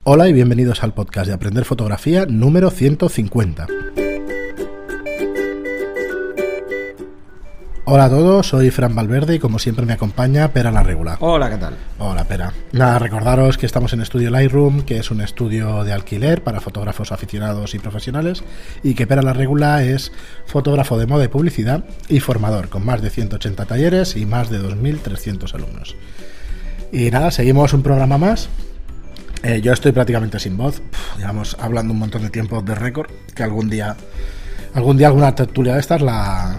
Hola y bienvenidos al podcast de Aprender Fotografía número 150. Hola a todos, soy Fran Valverde y como siempre me acompaña Pera la Regula. Hola, ¿qué tal? Hola Pera. Nada, recordaros que estamos en Estudio Lightroom, que es un estudio de alquiler para fotógrafos aficionados y profesionales, y que Pera la Regula es fotógrafo de moda y publicidad y formador, con más de 180 talleres y más de 2.300 alumnos. Y nada, seguimos un programa más. Yo estoy prácticamente sin voz. Llevamos hablando un montón de tiempo de récord, que algún día alguna tertulia de estas la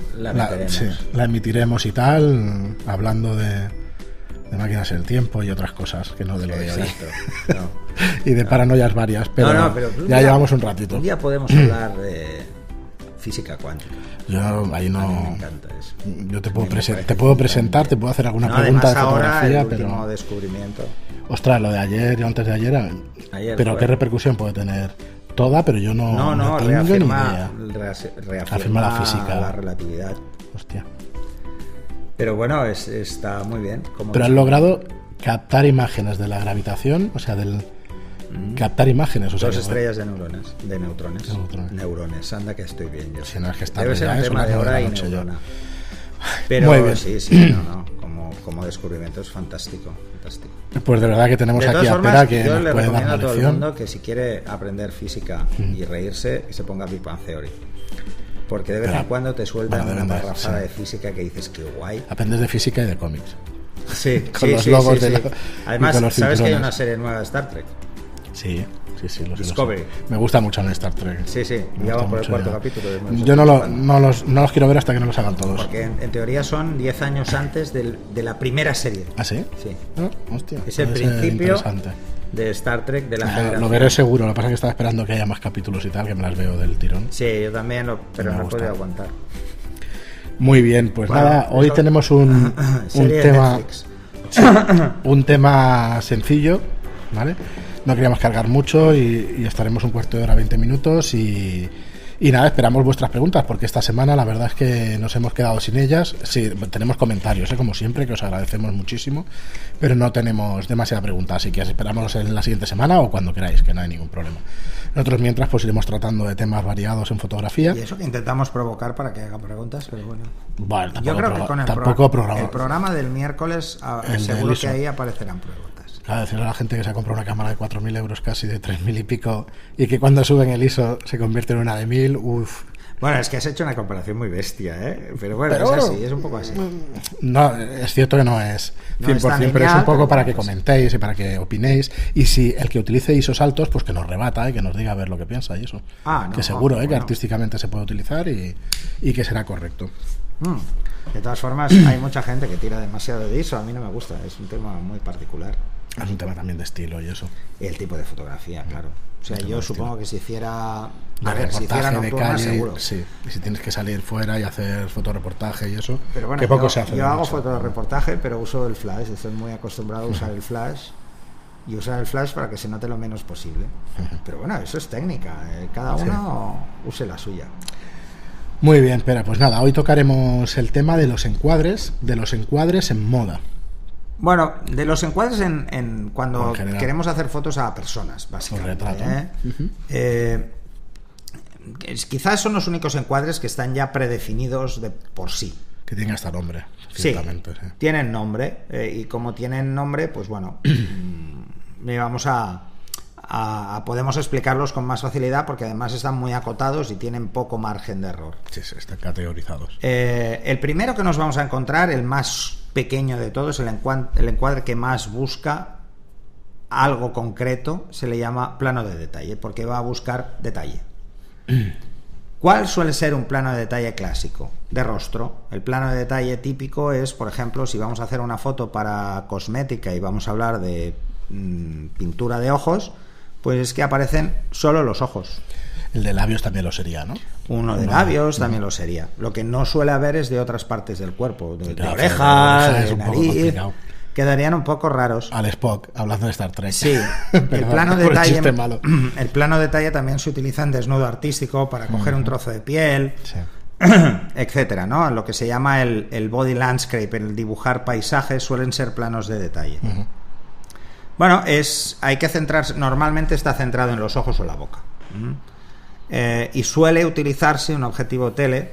emitiremos y tal, hablando de máquinas del tiempo y otras cosas que no de lo de hoy. No, y de paranoias varias, pero, pero ya llevamos un ratito. Un día podemos hablar de física cuántica. Yo ahí no. A mí me encanta eso. Yo te puedo presentar, te puedo hacer alguna pregunta de fotografía, ahora el último pero descubrimiento. Ostras, lo de ayer y antes de ayer, pero ¿qué repercusión puede tener? Toda, pero yo no tengo ni idea. Reafirma la física, la relatividad. Hostia. Pero bueno, está muy bien. Pero han logrado captar imágenes de la gravitación, o sea, captar imágenes. O sea, 2 estrellas de neutrones. Neurones, anda que estoy bien. Yo si no es que está debe ser un tema de hora y neurona. Pero muy bien. sí, como descubrimiento es fantástico. Pues de verdad que tenemos aquí a Pera que yo nos le puede dar recomiendo la a todo el lección. mundo que si quiere aprender física y reírse, que se ponga Big Bang Theory. Porque de vez en cuando te sueltan una parrafada de física que dices que guay. Aprendes de física y de cómics. Sí, con los logos de la, además, con los ¿sabes cinturones? que hay una serie nueva de Star Trek? Sí, lo sé. Discovery. Me gusta mucho en Star Trek. Sí, ya vamos por el cuarto capítulo. Yo no los quiero ver hasta que no los hagan todos. Porque en teoría son 10 años antes de la primera serie. ¿Ah, sí? Sí. Hostia, es el principio de Star Trek de la generación. Lo veré seguro, lo que pasa es que estaba esperando que haya más capítulos y tal, que me las veo del tirón. Sí, yo también, pero no puedo aguantar. Muy bien, pues bueno, nada, hoy tenemos un tema sencillo, ¿vale? No queríamos cargar mucho y estaremos un cuarto de hora, 20 minutos y nada, esperamos vuestras preguntas porque esta semana la verdad es que nos hemos quedado sin ellas. Sí, tenemos comentarios, como siempre, que os agradecemos muchísimo, pero no tenemos demasiada pregunta, así que esperamos en la siguiente semana o cuando queráis, que no hay ningún problema. Nosotros mientras pues iremos tratando de temas variados en fotografía. Y eso que intentamos provocar para que hagan preguntas, pero bueno. Yo creo que con el programa del miércoles seguro que ahí aparecerán preguntas. Claro, decirle a la gente que se ha comprado una cámara de 4.000 euros casi, de 3.000 y pico, y que cuando suben el ISO se convierte en una de 1.000, uff. Bueno, es que has hecho una comparación muy bestia, ¿eh? Pero bueno, es así, es un poco así. No, es cierto que no es 100%, pero es un poco para que comentéis y para que opinéis. Y si el que utilice ISOs altos, pues que nos rebata y que nos diga a ver lo que piensa y eso. Que seguro, que artísticamente se puede utilizar y que será correcto. De todas formas, hay mucha gente que tira demasiado de ISO. A mí no me gusta, es un tema muy particular. Es un tema también de estilo y eso. El tipo de fotografía, claro. O sea, yo supongo que si hiciera de calle, seguro. Sí, y si tienes que salir fuera y hacer fotoreportaje y eso, pero bueno, que poco se hace. Yo hago fotoreportaje, pero uso el flash. Estoy muy acostumbrado a usar el flash y usar el flash para que se note lo menos posible. Pero bueno, eso es técnica. Cada uno use la suya. Muy bien, espera, pues nada, hoy tocaremos el tema de los encuadres en moda. Bueno, de los encuadres en cuando queremos hacer fotos a personas, básicamente. Quizás son los únicos encuadres que están ya predefinidos de por sí. Que tienen hasta nombre, ciertamente. Sí, tienen nombre, y como tienen nombre, pues bueno, vamos podemos explicarlos con más facilidad porque además están muy acotados y tienen poco margen de error. Sí, están categorizados. El primero que nos vamos a encontrar, el más pequeño de todos, el encuadre que más busca algo concreto, se le llama plano de detalle, porque va a buscar detalle. ¿Cuál suele ser un plano de detalle clásico? De rostro. El plano de detalle típico es, por ejemplo, si vamos a hacer una foto para cosmética y vamos a hablar de pintura de ojos, pues es que aparecen solo los ojos. El de labios también lo sería, ¿no? Uno de labios también lo sería. Lo que no suele haber es de otras partes del cuerpo, de orejas, de nariz. Quedarían un poco raros. Al Spock, hablando de Star Trek. Sí, el plano de detalle también se utiliza en desnudo artístico para coger un trozo de piel, etcétera, ¿no? Lo que se llama el body landscape, el dibujar paisajes, suelen ser planos de detalle. Bueno, hay que centrarse, normalmente está centrado en los ojos o la boca. Y suele utilizarse un objetivo tele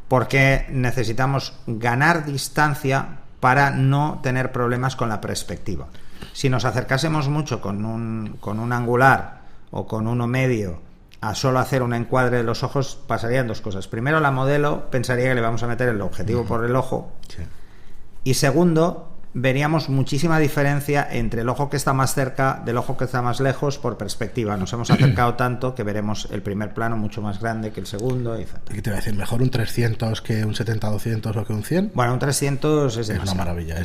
porque necesitamos ganar distancia para no tener problemas con la perspectiva. Si nos acercásemos mucho con un angular o con uno medio a solo hacer un encuadre de los ojos, pasarían dos cosas. Primero, la modelo pensaría que le vamos a meter el objetivo por el ojo. Sí. Y segundo, veríamos muchísima diferencia entre el ojo que está más cerca del ojo que está más lejos por perspectiva. Nos hemos acercado tanto que veremos el primer plano mucho más grande que el segundo. ¿Y qué te voy a decir? ¿Mejor un 300 que un 70-200 o que un 100? Bueno, un 300 es demasiado. Es una maravilla.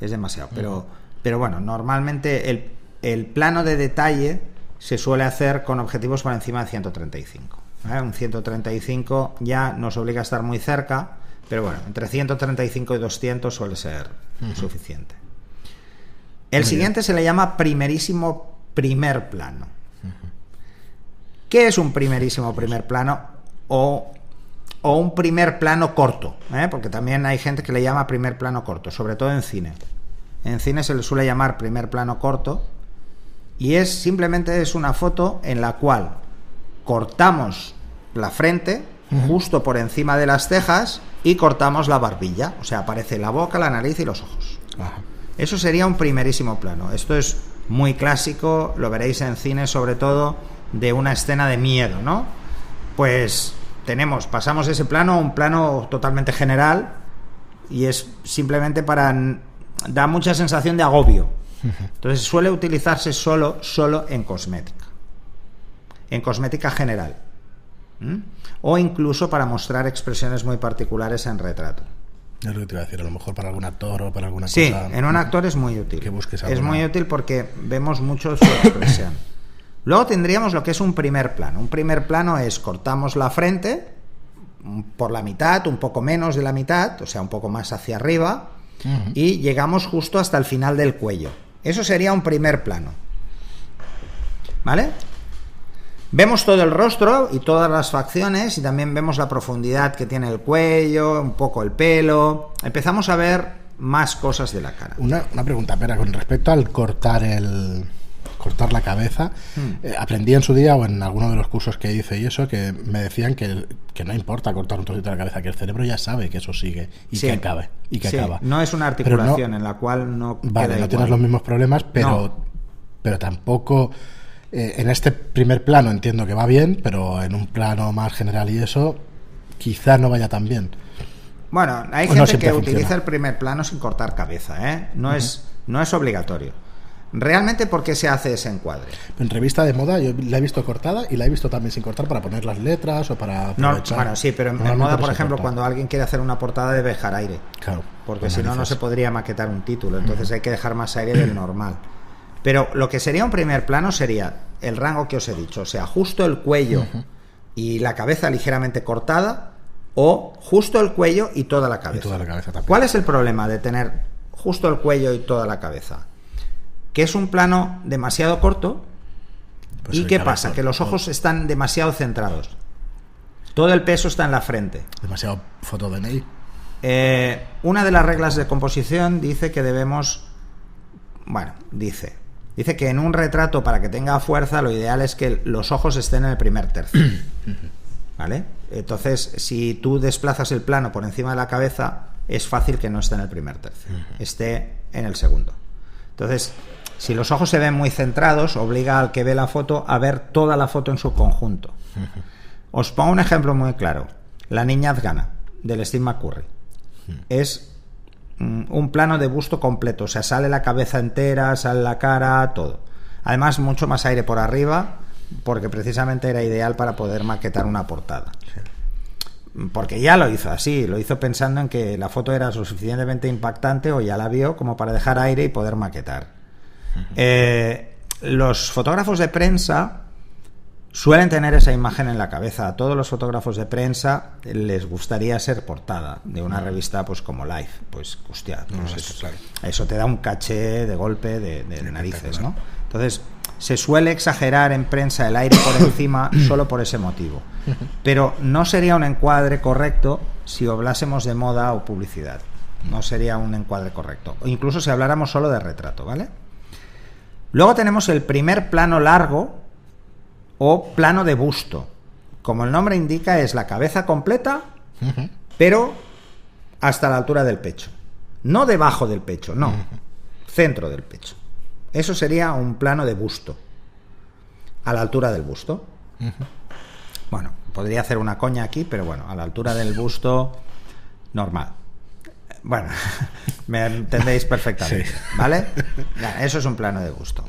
Es demasiado. Pero bueno, normalmente el plano de detalle se suele hacer con objetivos por encima de 135. Un 135 ya nos obliga a estar muy cerca. Pero bueno, entre 135 y 200 suele ser suficiente. El siguiente se le llama primerísimo primer plano. ¿Qué es un primerísimo primer plano? O un primer plano corto, porque también hay gente que le llama primer plano corto, sobre todo en cine. En cine se le suele llamar primer plano corto y simplemente es una foto en la cual cortamos la frente justo por encima de las cejas y cortamos la barbilla, o sea, aparece la boca, la nariz y los ojos. Eso sería un primerísimo plano. Esto es muy clásico, lo veréis en cine sobre todo, de una escena de miedo, ¿no? Pues pasamos ese plano a un plano totalmente general y es simplemente da mucha sensación de agobio. Entonces suele utilizarse solo en cosmética general. O incluso para mostrar expresiones muy particulares en retrato. Es lo que te iba a decir, a lo mejor para algún actor o para alguna cosa. Sí, en un actor es muy útil. Que busques es muy útil porque vemos mucho su expresión. Luego tendríamos lo que es un primer plano. Un primer plano es cortamos la frente por la mitad, un poco menos de la mitad, o sea, un poco más hacia arriba, y llegamos justo hasta el final del cuello. Eso sería un primer plano. ¿Vale? Vemos todo el rostro y todas las facciones y también vemos la profundidad que tiene el cuello, un poco el pelo. Empezamos a ver más cosas de la cara. Una pregunta, Pera, con respecto al cortar la cabeza, aprendí en su día o en alguno de los cursos que hice y eso, que me decían que no importa cortar un trocito de la cabeza, que el cerebro ya sabe que eso sigue y que acabe y que acaba. No es una articulación en la cual no vale, queda no tienes los mismos problemas, pero tampoco. En este primer plano entiendo que va bien, pero en un plano más general y eso, quizá no vaya tan bien. Bueno, hay gente que utiliza el primer plano sin cortar cabeza, No es obligatorio. Realmente, ¿por qué se hace ese encuadre? En revista de moda yo la he visto cortada y la he visto también sin cortar para poner las letras o para aprovechar. Bueno, sí, pero en moda, por ejemplo, cuando alguien quiere hacer una portada debe dejar aire. Claro. Porque si no se podría maquetar un título. Entonces hay que dejar más aire del normal. Pero lo que sería un primer plano sería el rango que os he dicho, o sea, justo el cuello y la cabeza ligeramente cortada, o justo el cuello y toda la cabeza. Y toda la cabeza también. ¿Cuál es el problema de tener justo el cuello y toda la cabeza? Que es un plano demasiado corto. Pues ¿y qué pasa? Que los ojos están demasiado centrados. Todo el peso está en la frente. Demasiado foto de Ney. Una de las reglas de composición dice que debemos... Bueno, dice que en un retrato, para que tenga fuerza, lo ideal es que los ojos estén en el primer tercio. ¿Vale? Entonces, si tú desplazas el plano por encima de la cabeza, es fácil que no esté en el primer tercio, esté en el segundo. Entonces, si los ojos se ven muy centrados, obliga al que ve la foto a ver toda la foto en su conjunto. Os pongo un ejemplo muy claro. La niña afgana, del Steve McCurry. Es un plano de busto completo, o sea, sale la cabeza entera, sale la cara, todo. Además, mucho más aire por arriba, porque precisamente era ideal para poder maquetar una portada. Porque ya lo hizo así, lo hizo pensando en que la foto era lo suficientemente impactante, o ya la vio, como para dejar aire y poder maquetar. Los fotógrafos de prensa suelen tener esa imagen en la cabeza. A todos los fotógrafos de prensa les gustaría ser portada de una revista, pues como Life. Pues, hostia, pues eso te da un caché de golpe de narices, ¿no? Entonces, se suele exagerar en prensa el aire por encima solo por ese motivo. Pero no sería un encuadre correcto si hablásemos de moda o publicidad. No sería un encuadre correcto. O incluso si habláramos solo de retrato, ¿vale? Luego tenemos el primer plano largo o plano de busto. Como el nombre indica, es la cabeza completa, pero hasta la altura del pecho. No debajo del pecho, no. Centro del pecho. Eso sería un plano de busto. A la altura del busto. Bueno, podría hacer una coña aquí, pero bueno, a la altura del busto, normal. Bueno, me entendéis perfectamente, ¿vale? Ya, eso es un plano de busto.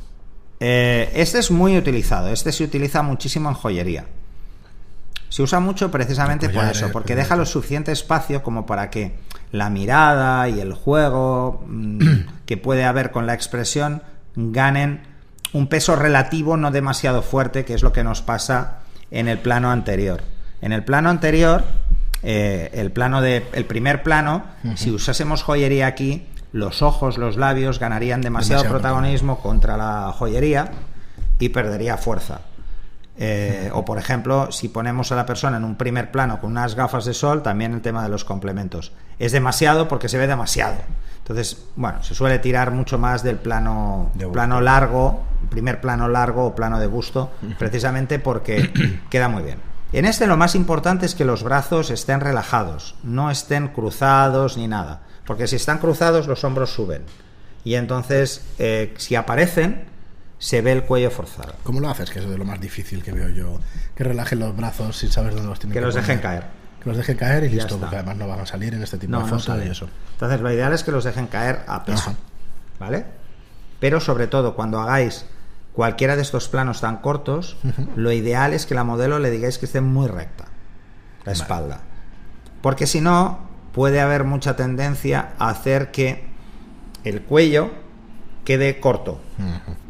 Este es muy utilizado. Este se utiliza muchísimo en joyería. Se usa mucho precisamente por eso, porque deja lo suficiente espacio como para que la mirada y el juego que puede haber con la expresión ganen un peso relativo no demasiado fuerte, que es lo que nos pasa en el plano anterior. En el plano anterior, el primer plano, si usásemos joyería aquí, los ojos, los labios ganarían demasiado protagonismo contra la joyería y perdería fuerza. O por ejemplo, si ponemos a la persona en un primer plano con unas gafas de sol, también el tema de los complementos. Es demasiado porque se ve demasiado. Entonces, bueno, se suele tirar mucho más del plano largo, primer plano largo o plano de busto, precisamente porque queda muy bien. En este lo más importante es que los brazos estén relajados, no estén cruzados ni nada, porque si están cruzados los hombros suben y entonces si aparecen se ve el cuello forzado. ¿Cómo lo haces? Que eso es de lo más difícil que veo yo, que relajen los brazos sin saber dónde los tienen que los poner. Dejen caer. Que los dejen caer y listo, porque además no van a salir en este tipo de fotos y eso. Entonces lo ideal es que los dejen caer a peso. ¿Vale? Pero sobre todo cuando hagáis cualquiera de estos planos tan cortos, lo ideal es que la modelo le digáis que esté muy recta la espalda, porque si no puede haber mucha tendencia a hacer que el cuello quede corto.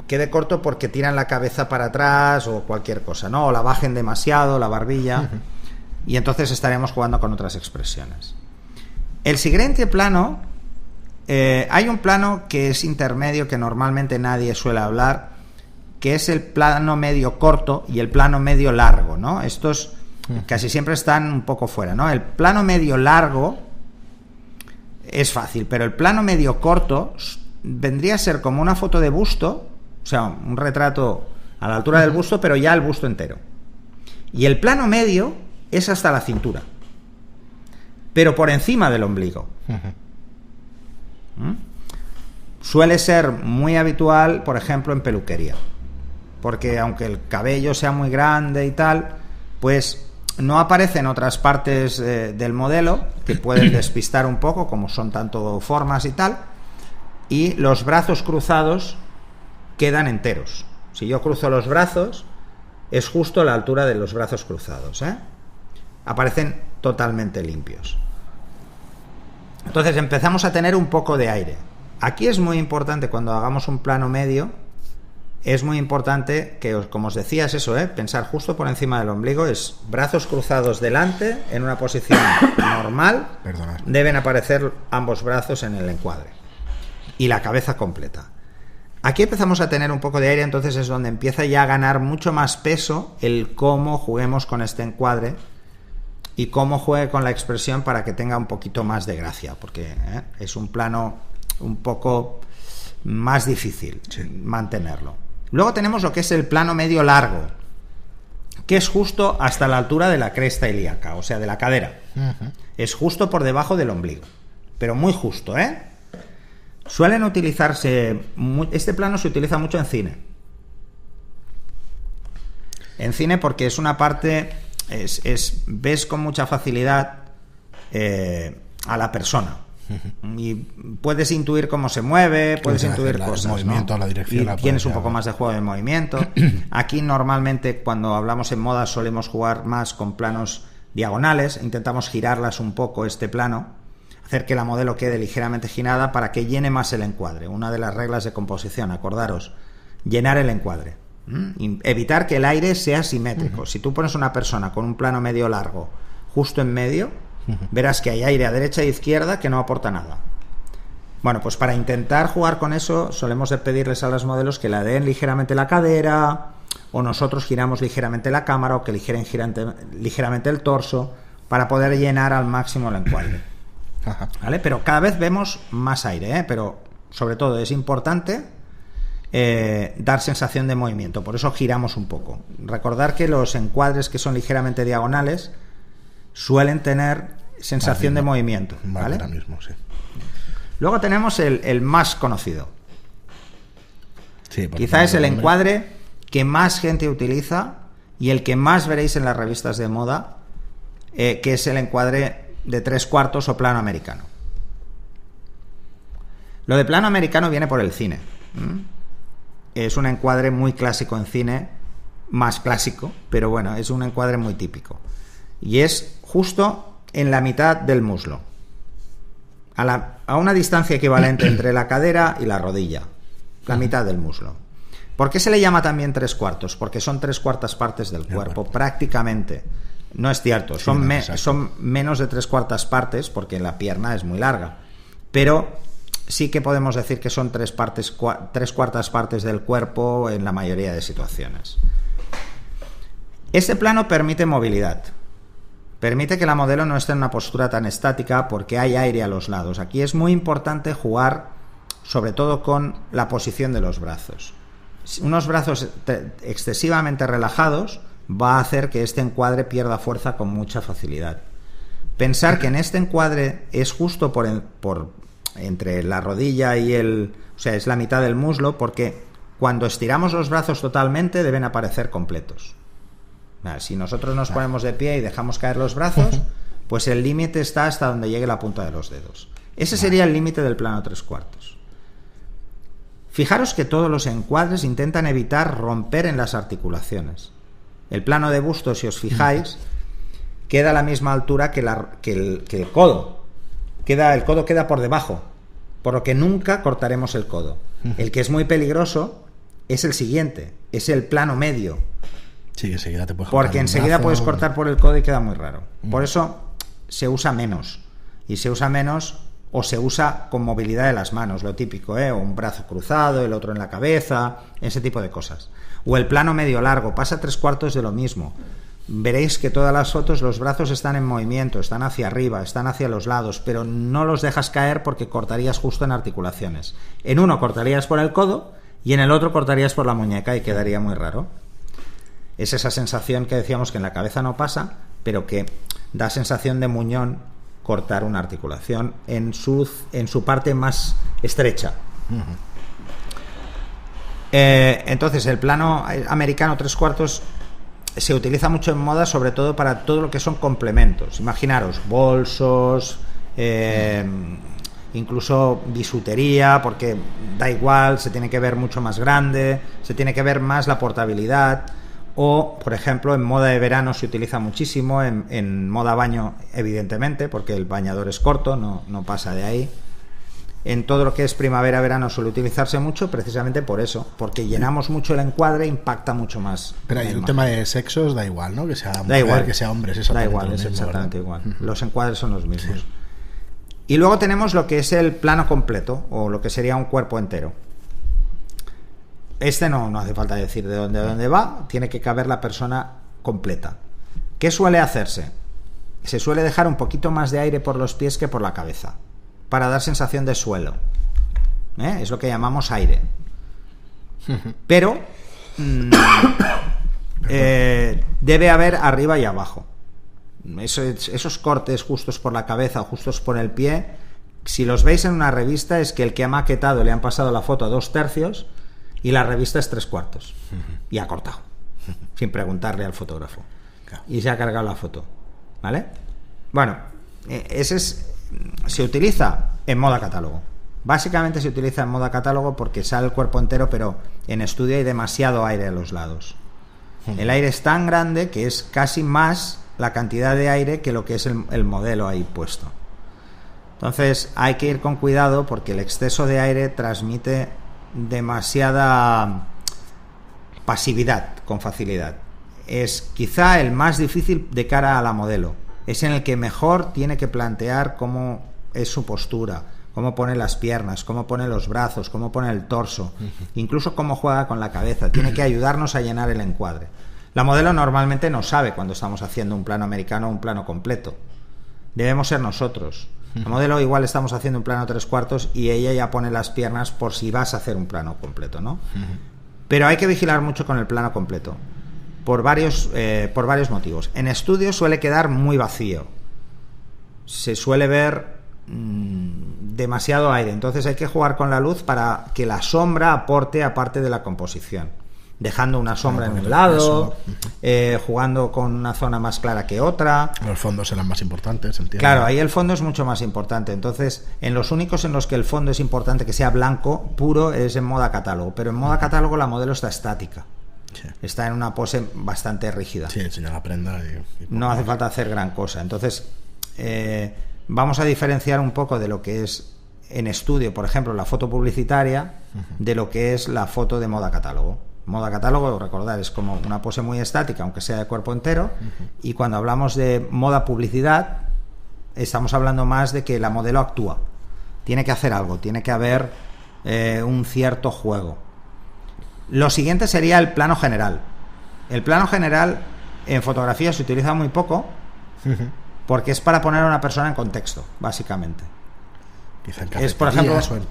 Quede corto porque tiran la cabeza para atrás o cualquier cosa, ¿no? O la bajen demasiado, la barbilla, y entonces estaremos jugando con otras expresiones. El siguiente plano, hay un plano que es intermedio, que normalmente nadie suele hablar, que es el plano medio corto y el plano medio largo, ¿no? Estos casi siempre están un poco fuera, ¿no? El plano medio largo es fácil, pero el plano medio corto vendría a ser como una foto de busto, o sea, un retrato a la altura del busto, pero ya el busto entero. Y el plano medio es hasta la cintura, pero por encima del ombligo. Suele ser muy habitual, por ejemplo, en peluquería, porque aunque el cabello sea muy grande y tal, pues no aparecen otras partes del modelo que pueden despistar un poco, como son tanto formas y tal, y los brazos cruzados quedan enteros. Si yo cruzo los brazos, es justo a la altura de los brazos cruzados, aparecen totalmente limpios. Entonces empezamos a tener un poco de aire. Aquí es muy importante, cuando hagamos un plano medio, es muy importante que, como os decía, es eso, pensar justo por encima del ombligo, es brazos cruzados delante en una posición normal. Perdonad. Deben aparecer ambos brazos en el encuadre y la cabeza completa. Aquí empezamos a tener un poco de aire, entonces es donde empieza ya a ganar mucho más peso el cómo juguemos con este encuadre y cómo juegue con la expresión para que tenga un poquito más de gracia, porque es un plano un poco más difícil mantenerlo. Luego tenemos lo que es el plano medio largo, que es justo hasta la altura de la cresta ilíaca, o sea, de la cadera. Es justo por debajo del ombligo, pero muy justo, Suelen utilizarse, este plano se utiliza mucho en cine. En cine porque es una parte, ves con mucha facilidad a la persona. Y puedes intuir cómo se mueve, puedes intuir cosas, movimiento, ¿no? la dirección, y tienes un poco más de juego de movimiento. Aquí normalmente cuando hablamos en moda solemos jugar más con planos diagonales, intentamos girarlas un poco este plano, hacer que la modelo quede ligeramente girada para que llene más el encuadre. Una de las reglas de composición, acordaros, llenar el encuadre, evitar que el aire sea simétrico. Si tú pones una persona con un plano medio largo justo en medio, verás que hay aire a derecha e izquierda que no aporta nada. Bueno, pues para intentar jugar con eso solemos de pedirles a los modelos que la den ligeramente la cadera, o nosotros giramos ligeramente la cámara, o que giren ligeramente el torso, para poder llenar al máximo el encuadre. ¿Vale? Pero cada vez vemos más aire, pero sobre todo es importante dar sensación de movimiento. Por eso giramos un poco. Recordar que los encuadres que son ligeramente diagonales suelen tener sensación de movimiento, ¿vale? Ahora mismo, sí. Luego tenemos el más conocido. Sí, quizá es el encuadre que más gente utiliza y el que más veréis en las revistas de moda, que es el encuadre de 3/4 o plano americano. Lo de plano americano viene por el cine. Es un encuadre muy clásico en cine, más clásico, pero bueno, es un encuadre muy típico. Y es justo en la mitad del muslo, a una distancia equivalente entre la cadera y la rodilla, la mitad del muslo. ¿Por qué se le llama también 3/4? Porque son 3/4 partes del cuerpo, prácticamente. No es cierto, son menos de 3/4 partes, porque la pierna es muy larga, pero sí que podemos decir que son 3/4 partes del cuerpo en la mayoría de situaciones. Este plano permite movilidad. Permite que la modelo no esté en una postura tan estática porque hay aire a los lados. Aquí es muy importante jugar sobre todo con la posición de los brazos. Unos brazos excesivamente relajados va a hacer que este encuadre pierda fuerza con mucha facilidad. Pensar que en este encuadre es justo entre la rodilla y o sea, es la mitad del muslo, porque cuando estiramos los brazos totalmente deben aparecer completos. Si nosotros nos ponemos de pie y dejamos caer los brazos, pues el límite está hasta donde llegue la punta de los dedos. Ese sería el límite del plano 3/4. Fijaros que todos los encuadres intentan evitar romper en las articulaciones. El plano de busto, si os fijáis, queda a la misma altura que el codo. El codo queda por debajo, por lo que nunca cortaremos el codo. El que es muy peligroso es el siguiente, es el plano medio. Sí, enseguida te puedes cortar. Porque enseguida puedes cortar por el codo y queda muy raro. Por eso se usa menos. Y se usa menos o se usa con movilidad de las manos, lo típico, o un brazo cruzado, el otro en la cabeza, ese tipo de cosas. O el plano medio largo, pasa 3/4 de lo mismo. Veréis que todas las fotos los brazos están en movimiento, están hacia arriba, están hacia los lados, pero no los dejas caer porque cortarías justo en articulaciones. En uno cortarías por el codo y en el otro cortarías por la muñeca y quedaría muy raro. Es esa sensación que decíamos que en la cabeza no pasa, pero que da sensación de muñón cortar una articulación en su parte más estrecha. Entonces el plano americano 3/4 se utiliza mucho en moda, sobre todo para todo lo que son complementos. Imaginaros bolsos, incluso bisutería, porque da igual, se tiene que ver mucho más grande, se tiene que ver más la portabilidad. O, por ejemplo, en moda de verano se utiliza muchísimo, en moda baño, evidentemente, porque el bañador es corto, no pasa de ahí. En todo lo que es primavera-verano suele utilizarse mucho, precisamente por eso, porque llenamos mucho el encuadre, impacta mucho más. Pero en el tema de sexos da igual, ¿no? Que sea mujer, da igual, que sea hombre, es exactamente igual, es exactamente igual. ¿Verdad? Los encuadres son los mismos. Sí. Y luego tenemos lo que es el plano completo, o lo que sería un cuerpo entero. Este no hace falta decir de dónde va, tiene que caber la persona completa. ¿Qué suele hacerse? Se suele dejar un poquito más de aire por los pies que por la cabeza, para dar sensación de suelo. Es lo que llamamos aire. Pero debe haber arriba y abajo. Esos cortes justos por la cabeza o justos por el pie, si los veis en una revista, es que el que ha maquetado le han pasado la foto a 2/3 y la revista es 3/4 y ha cortado sin preguntarle al fotógrafo y se ha cargado la foto, ¿vale? Bueno, se utiliza en moda catálogo. Básicamente se utiliza en moda catálogo porque sale el cuerpo entero, pero en estudio hay demasiado aire a los lados. El aire es tan grande que es casi más la cantidad de aire que lo que es el modelo ahí puesto. Entonces hay que ir con cuidado porque el exceso de aire transmite demasiada pasividad con facilidad. Es quizá el más difícil de cara a la modelo. Es en el que mejor tiene que plantear cómo es su postura, cómo pone las piernas, cómo pone los brazos, cómo pone el torso, incluso cómo juega con la cabeza. Tiene que ayudarnos a llenar el encuadre. La modelo normalmente no sabe cuando estamos haciendo un plano americano o un plano completo. Debemos ser nosotros. La modelo igual estamos haciendo un plano 3/4 y ella ya pone las piernas por si vas a hacer un plano completo, ¿no? Pero hay que vigilar mucho con el plano completo por varios motivos. En estudio suele quedar muy vacío, se suele ver demasiado aire, entonces hay que jugar con la luz para que la sombra aporte aparte de la composición, dejando una sombra en un lado, jugando con una zona más clara que otra. Los fondos serán más importantes, entiendo. Claro, ahí el fondo es mucho más importante. Entonces, en los únicos en los que el fondo es importante que sea blanco puro es en moda catálogo, pero en moda catálogo la modelo está estática. Sí. Está en una pose bastante rígida. Sí, enseña la prenda y no hace falta hacer gran cosa. Entonces, vamos a diferenciar un poco de lo que es en estudio, por ejemplo, la foto publicitaria, de lo que es la foto de moda catálogo. Moda catálogo, recordar, es como una pose muy estática, aunque sea de cuerpo entero, y cuando hablamos de moda publicidad, estamos hablando más de que la modelo actúa. Tiene que hacer algo, tiene que haber un cierto juego. Lo siguiente sería el plano general. El plano general en fotografía se utiliza muy poco, porque es para poner a una persona en contexto, básicamente. Quizá en es, por ejemplo, o en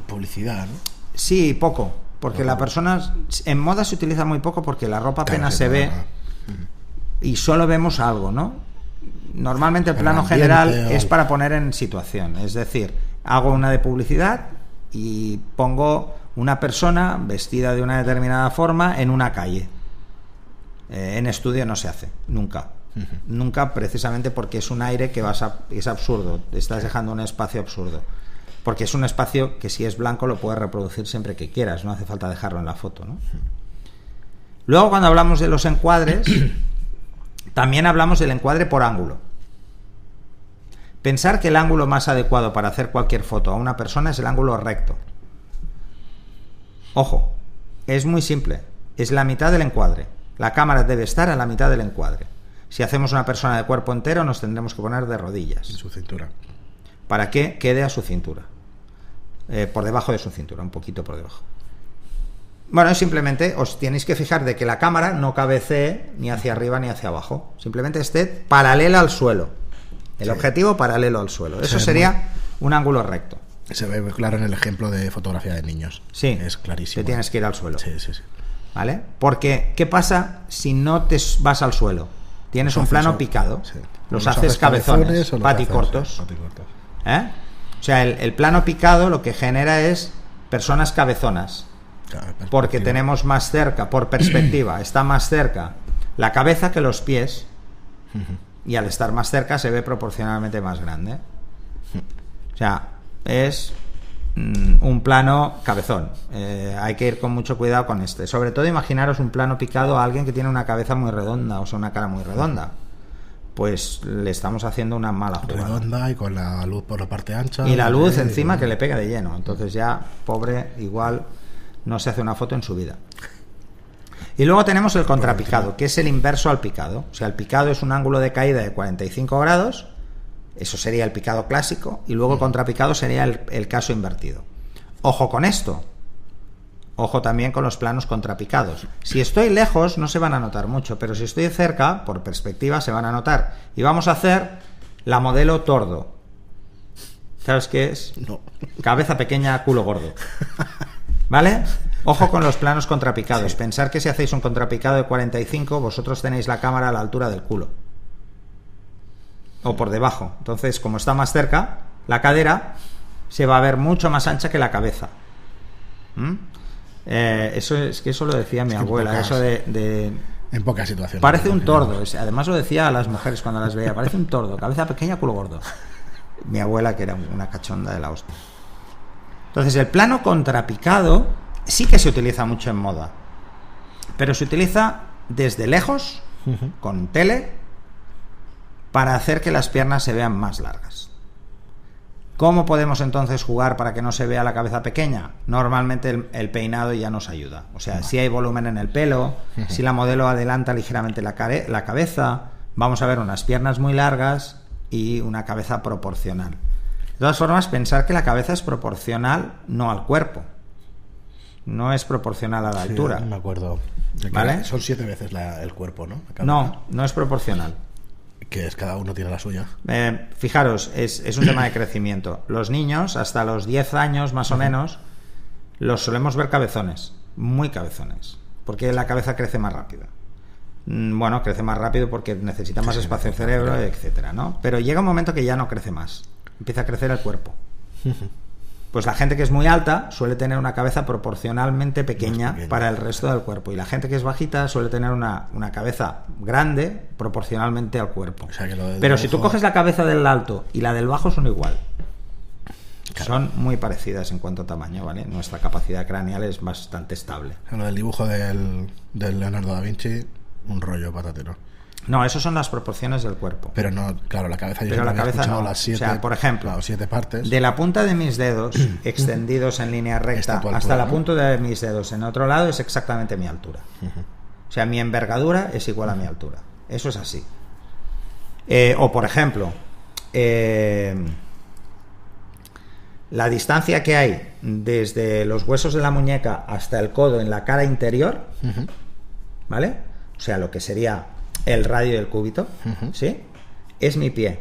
publicidad, ¿no? Sí, poco, porque la persona en moda se utiliza muy poco porque la ropa apenas se ve y solo vemos algo, ¿no? Normalmente el plano general es para poner en situación, es decir, hago una de publicidad y pongo una persona vestida de una determinada forma en una calle. En estudio no se hace, nunca. Nunca, precisamente porque es un aire que es absurdo, estás dejando un espacio absurdo, porque es un espacio que si es blanco lo puedes reproducir siempre que quieras, no hace falta dejarlo en la foto, ¿no? Luego, cuando hablamos de los encuadres, también hablamos del encuadre por ángulo. Pensar que el ángulo más adecuado para hacer cualquier foto a una persona es el ángulo recto. Ojo, es muy simple, es la mitad del encuadre. La cámara debe estar a la mitad del encuadre. Si hacemos una persona de cuerpo entero, nos tendremos que poner de rodillas. En su cintura. Para que quede a su cintura. Por debajo de su cintura, un poquito por debajo. Bueno, simplemente os tenéis que fijar de que la cámara no cabecee ni hacia arriba ni hacia abajo. Simplemente esté paralela al suelo. El objetivo paralelo al suelo. Eso sería un ángulo recto. Se ve muy claro en el ejemplo de fotografía de niños. Sí. Es clarísimo. Te tienes que ir al suelo. Sí. ¿Vale? Porque, ¿qué pasa si no te vas al suelo? Tienes un plano picado. Sí. Los haces cabezones, paticortos. ¿Eh? O sea, el plano picado lo que genera es personas cabezonas. Claro, porque tenemos más cerca, por perspectiva, está más cerca la cabeza que los pies. Y al estar más cerca se ve proporcionalmente más grande. O sea, es un plano cabezón. Hay que ir con mucho cuidado con este. Sobre todo imaginaros un plano picado a alguien que tiene una cabeza muy redonda, o sea, una cara muy redonda. Pues le estamos haciendo una mala jugada. Redonda y con la luz por la parte ancha. Y la luz encima que le pega de lleno. Entonces ya, pobre, igual no se hace una foto en su vida. Y luego tenemos el contrapicado, que es el inverso al picado. O sea, el picado es un ángulo de caída de 45 grados. Eso sería el picado clásico, y luego el contrapicado sería el caso invertido. Ojo con esto. Ojo también con los planos contrapicados. Si estoy lejos no se van a notar mucho, pero si estoy cerca, por perspectiva, se van a notar. Y vamos a hacer la modelo tordo. ¿Sabes qué es? No. Cabeza pequeña, culo gordo. ¿Vale? Ojo con los planos contrapicados. Sí. Pensar que si hacéis un contrapicado de 45, vosotros tenéis la cámara a la altura del culo. O por debajo. Entonces, como está más cerca, la cadera se va a ver mucho más ancha que la cabeza. Eso es que eso lo decía mi abuela. Eso de en pocas situaciones. Parece un tordo. Además lo decía a las mujeres cuando las veía. Parece un tordo. Cabeza pequeña, culo gordo. Mi abuela, que era una cachonda de la hostia. Entonces, el plano contrapicado sí que se utiliza mucho en moda. Pero se utiliza desde lejos, con tele, para hacer que las piernas se vean más largas. ¿Cómo podemos entonces jugar para que no se vea la cabeza pequeña? Normalmente el peinado ya nos ayuda. O sea, si hay volumen en el pelo, si la modelo adelanta ligeramente la cabeza, vamos a ver unas piernas muy largas y una cabeza proporcional. De todas formas, pensar que la cabeza es proporcional no al cuerpo. No es proporcional a la altura. No me acuerdo. ¿Vale? Son 7 veces el cuerpo, ¿no? No es proporcional. Que es, cada uno tiene la suya. Fijaros, es un tema de crecimiento. Los niños, hasta los 10 años más o menos, los solemos ver cabezones, muy cabezones, porque la cabeza crece más rápido. Bueno, crece más rápido porque necesita más espacio en cerebro, etcétera, ¿no? Pero llega un momento que ya no crece más, empieza a crecer el cuerpo. Pues la gente que es muy alta suele tener una cabeza proporcionalmente pequeña para el resto del cuerpo, y la gente que es bajita suele tener una cabeza grande proporcionalmente al cuerpo. O sea, que pero si tú coges la cabeza del alto y la del bajo son igual. Claro. Son muy parecidas en cuanto a tamaño, ¿vale? Nuestra capacidad craneal es bastante estable. Lo del dibujo del Leonardo da Vinci, un rollo patatero. No, eso son las proporciones del cuerpo. Pero no, claro, la cabeza... Pero la cabeza no. Las 7, o sea, por ejemplo, claro, 7 partes. De la punta de mis dedos extendidos en línea recta hasta la punta de mis dedos en otro lado es exactamente mi altura. O sea, mi envergadura es igual a mi altura. Eso es así. O por ejemplo, la distancia que hay desde los huesos de la muñeca hasta el codo en la cara interior, ¿vale? O sea, lo que sería el radio del cúbito, ¿sí? Es mi pie.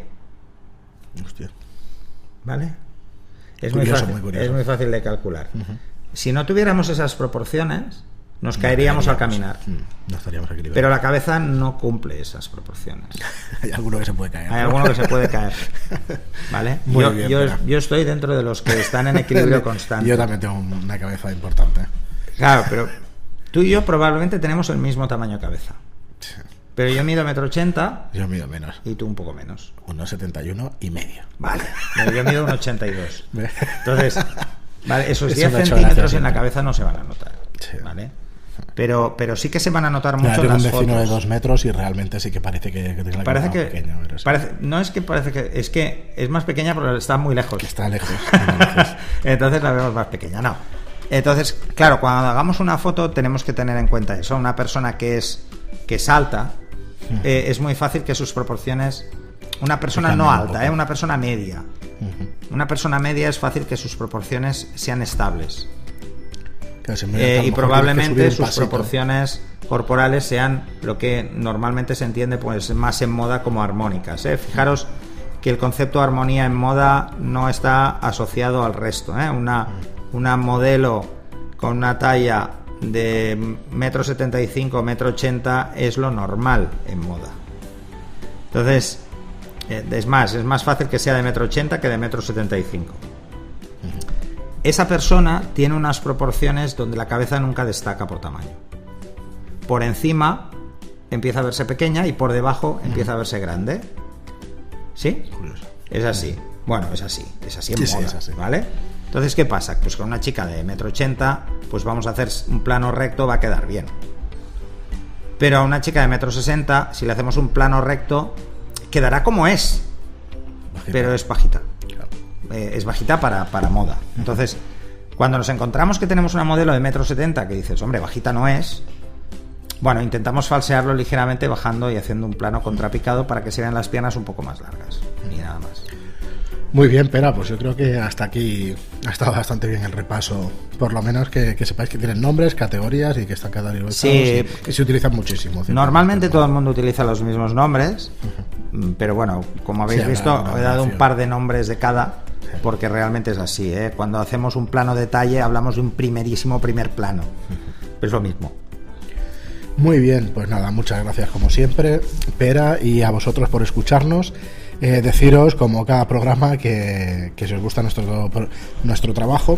Hostia. ¿Vale? Es Curioso, muy fácil, muy curioso. es muy fácil de calcular. Si no tuviéramos esas proporciones, nos caeríamos al caminar. No estaríamos equilibrados. Pero la cabeza no cumple esas proporciones. Hay alguno que se puede caer. Hay alguno que se puede caer. ¿Vale? Yo estoy dentro de los que están en equilibrio constante. Yo también tengo una cabeza importante. Claro, pero tú y yo probablemente tenemos el mismo tamaño de cabeza. Sí. Pero yo mido 1,80 m. Yo mido menos. Y tú un poco menos. 1,71 y medio. Vale. Yo mido 1,82. Entonces, vale, esos 10 me ha hecho centímetros gracia en la siempre. cabeza no se van a notar. Sí. ¿Vale? Pero sí que se van a notar mucho Tengo un las vecino fotos. de 2 metros y realmente sí que parece que tiene la Parece cabeza que, pequeña. Pero sí. no es que parece que... Es que es más pequeña pero está muy lejos. Que está lejos. Está lejos. Entonces la vemos más pequeña. No. Entonces, claro, cuando hagamos una foto tenemos que tener en cuenta eso. Una persona que es alta, es muy fácil que sus proporciones... Una persona no alta, una persona media. Una persona media es fácil que sus proporciones sean estables. Claro, Y probablemente sus proporciones corporales sean lo que normalmente se entiende pues más en moda como armónicas. Fijaros que el concepto de armonía en moda no está asociado al resto. Una modelo con una talla de 1,75 m, 1,80 m es lo normal en moda. Entonces, es más fácil que sea de 1,80 m que de 1,75 m. Esa persona tiene unas proporciones donde la cabeza nunca destaca por tamaño. Por encima empieza a verse pequeña y por debajo empieza a verse grande. ¿Sí? Curioso. Es así. Bueno, es así en Sí, moda, sí, es así. ¿vale? Entonces, ¿qué pasa? Pues con una chica de 1,80 m, pues vamos a hacer un plano recto, va a quedar bien. Pero a una chica de 1,60 m, si le hacemos un plano recto, quedará como es, Bajita. pero es bajita. Claro. Es bajita para moda. Entonces, cuando nos encontramos que tenemos una modelo de 1,70 m que dices, hombre, bajita no es, bueno, intentamos falsearlo ligeramente bajando y haciendo un plano contrapicado para que se vean las piernas un poco más largas. Y nada más. Muy bien, Pera, pues yo creo que hasta aquí ha estado bastante bien el repaso. Por lo menos que sepáis que tienen nombres, categorías y que están catalogizados Sí. y se utilizan muchísimo. Normalmente todo el mundo utiliza los mismos nombres, pero bueno, como habéis Sí, visto, habrá una he dado un variación. par de nombres de cada, porque realmente es así, ¿eh? Cuando hacemos un plano detalle hablamos de un primer plano. Es lo mismo. Muy bien, pues nada, muchas gracias como siempre, Pera, y a vosotros por escucharnos. Deciros, como cada programa, que si os gusta nuestro trabajo,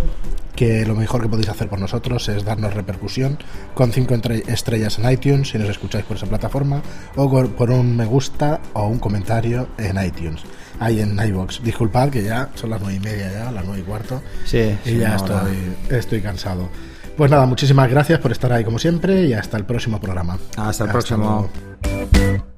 que lo mejor que podéis hacer por nosotros es darnos repercusión con 5 estrellas en iTunes, si nos escucháis por esa plataforma, o por un me gusta o un comentario en iTunes, ahí en iVoox. Disculpad que ya son las 9:30 ya, las 9:15, Sí, y ya estoy cansado. Pues nada, muchísimas gracias por estar ahí como siempre y hasta el próximo programa. Hasta el próximo. Luego.